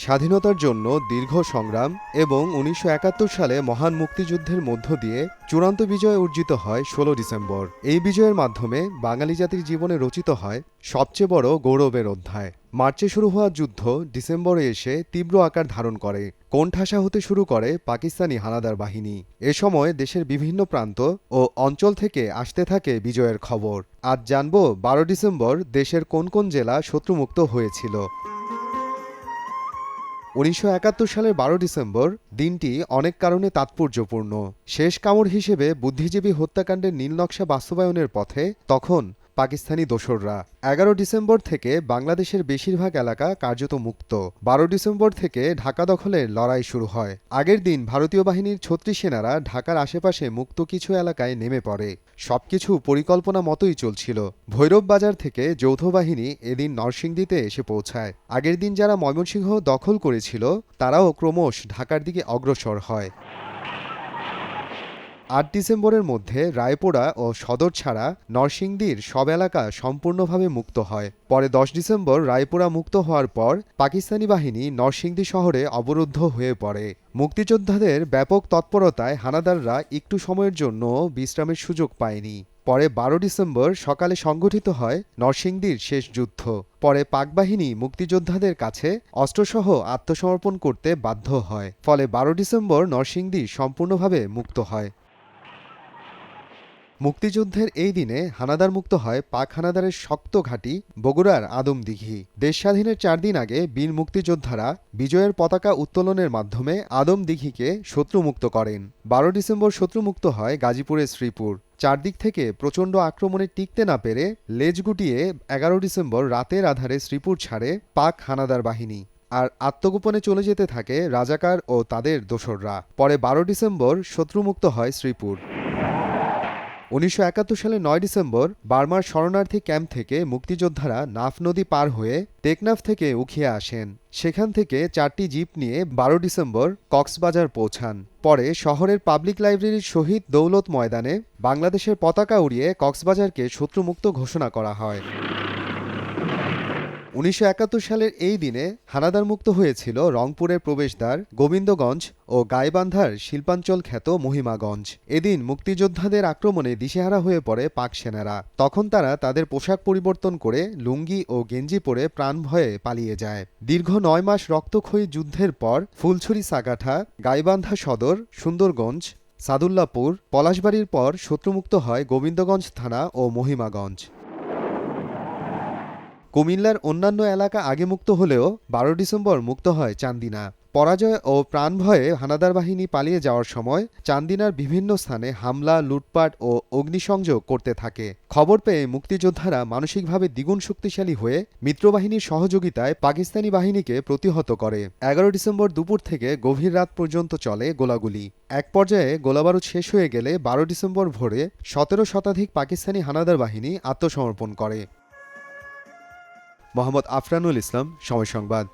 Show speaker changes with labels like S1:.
S1: স্বাধীনতার জন্য দীর্ঘ সংগ্রাম এবং ১৯৭১ সালে মহান মুক্তিযুদ্ধের মধ্য দিয়ে চূড়ান্ত বিজয় অর্জিত হয় ১৬ ডিসেম্বর। এই বিজয়ের মাধ্যমে বাঙালি জাতির জীবনে রচিত হয় সবচেয়ে বড় গৌরবের অধ্যায়। মার্চে শুরু হওয়া যুদ্ধ ডিসেম্বরে এসে তীব্র আকার ধারণ করে। কোণঠাসা হতে শুরু করে পাকিস্তানি হানাদার বাহিনী। এ সময় দেশের বিভিন্ন প্রান্ত ও অঞ্চল থেকে আসতে থাকে বিজয়ের খবর। আজ জানব ১২ ডিসেম্বর দেশের কোন কোন জেলা শত্রুমুক্ত হয়েছিল। ১৯৭১ সালের ১২ ডিসেম্বর দিনটি অনেক কারণে তাৎপর্যপূর্ণ। শেষ কামড় হিসেবে বুদ্ধিজীবী হত্যাকাণ্ডের নীলনকশা বাস্তবায়নের পথে তখন পাকিস্তানি দোসররা। ১১ ডিসেম্বর থেকে বাংলাদেশের বেশিরভাগ এলাকা কার্যত মুক্ত। ১২ ডিসেম্বর থেকে ঢাকা দখলের লড়াই শুরু হয়। আগের দিন ভারতীয় বাহিনীর ৩৬ সেনারা ঢাকার আশেপাশে মুক্ত কিছু এলাকায় নেমে পড়ে। সবকিছু পরিকল্পনা মতোই চলছিল। ভৈরব বাজার থেকে যৌথ বাহিনী এদিন নরসিংদীতে এসে পৌঁছায়। আগের দিন যারা ময়মনসিংহ দখল করেছিল তারাও ক্রমশ ঢাকার দিকে অগ্রসর হয়। ৮ ডিসেম্বরের মধ্যে রায়পুরা ও সদর ছাড়া নরসিংদীর সব এলাকা সম্পূর্ণভাবে মুক্ত হয়। পরে ১০ ডিসেম্বর রায়পুরা মুক্ত হওয়ার পর পাকিস্তানি বাহিনী নরসিংদী শহরে অবরুদ্ধ হয়ে পড়ে। মুক্তিযোদ্ধাদের ব্যাপক তৎপরতায় হানাদাররা একটু সময়ের জন্য বিশ্রামের সুযোগ পায়নি। পরে ১২ ডিসেম্বর সকালে সংঘটিত হয় নরসিংদীর শেষ যুদ্ধ। পরে পাক বাহিনী মুক্তিযোদ্ধাদের কাছে অস্ত্রসহ আত্মসমর্পণ করতে বাধ্য হয়। ফলে ১২ ডিসেম্বর নরসিংদী সম্পূর্ণভাবে মুক্ত হয়। মুক্তিযুদ্ধের এই দিনে হানাদার মুক্ত হয় পাক হানাদারের শক্ত ঘাঁটি বগুড়ার আদমদিঘি। দেশ স্বাধীনের ৪ দিন আগে বীর মুক্তিযোদ্ধারা বিজয়ের পতাকা উত্তোলনের মাধ্যমে আদমদিঘিকে শত্রুমুক্ত করেন। ১২ ডিসেম্বর শত্রুমুক্ত হয় গাজীপুরের শ্রীপুর। চারদিক থেকে প্রচণ্ড আক্রমণে টিকতে না পেরে লেজ গুটিয়ে ১১ ডিসেম্বর রাতের আধারে শ্রীপুর ছাড়ে পাক হানাদার বাহিনী। আর আত্মগোপনে চলে যেতে থাকে রাজাকার ও তাদের দোসররা। পরে ১২ ডিসেম্বর শত্রুমুক্ত হয় শ্রীপুর। ১৯৭১ সালের ৯ ডিসেম্বর বার্মার শরণার্থী ক্যাম্প থেকে মুক্তিযোদ্ধারা নাফ নদী পার হয়ে টেকনাফ থেকে উখিয়া আসেন। সেখান থেকে ৪টি জিপ নিয়ে ১২ ডিসেম্বর কক্সবাজার পৌঁছান। পরে শহরের পাবলিক লাইব্রেরির শহীদ দৌলত ময়দানে বাংলাদেশের পতাকা উড়িয়ে কক্সবাজারকে শত্রুমুক্ত ঘোষণা করা হয়। ১৯৭১ সালের এই দিনে হানাদার মুক্ত হয়েছিল রংপুরের প্রবেশদ্বার গোবিন্দগঞ্জ ও গাইবান্ধার শিল্পাঞ্চল খ্যাত মহিমাগঞ্জ। এদিন মুক্তিযোদ্ধাদের আক্রমণে দিশেহারা হয়ে পড়ে পাক সেনারা। তখন তারা তাদের পোশাক পরিবর্তন করে লুঙ্গি ও গেঞ্জি পরে প্রাণ ভয়ে পালিয়ে যায়। দীর্ঘ ৯ মাস রক্তক্ষয়ী যুদ্ধের পর ফুলছড়ি সাগাঠা, গাইবান্ধা সদর, সুন্দরগঞ্জ, সাদুল্লাপুর, পলাশবাড়ির পর শত্রুমুক্ত হয় গোবিন্দগঞ্জ থানা ও মহিমাগঞ্জ। কুমিল্লার অন্যান্য এলাকা আগে মুক্ত হলেও ১২ ডিসেম্বর মুক্ত হয় চান্দিনা। পরাজয় ও প্রাণ ভয়ে হানাদার বাহিনী পালিয়ে যাওয়ার সময় চান্দিনার বিভিন্ন স্থানে হামলা, লুটপাট ও অগ্নিসংযোগ করতে থাকে। খবর পেয়ে মুক্তিযোদ্ধারা মানসিকভাবে দ্বিগুণ শক্তিশালী হয়ে মিত্রবাহিনীর সহযোগিতায় পাকিস্তানি বাহিনীকে প্রতিহত করে। ১১ ডিসেম্বর দুপুর থেকে গভীর রাত পর্যন্ত চলে গোলাগুলি। এক পর্যায়ে গোলাবারুদ শেষ হয়ে গেলে ১২ ডিসেম্বর ভোরে ১৭ শতাধিক পাকিস্তানি হানাদার বাহিনী আত্মসমর্পণ করে। মোহাম্মদ আফরানুল ইসলাম, সময় সংবাদ।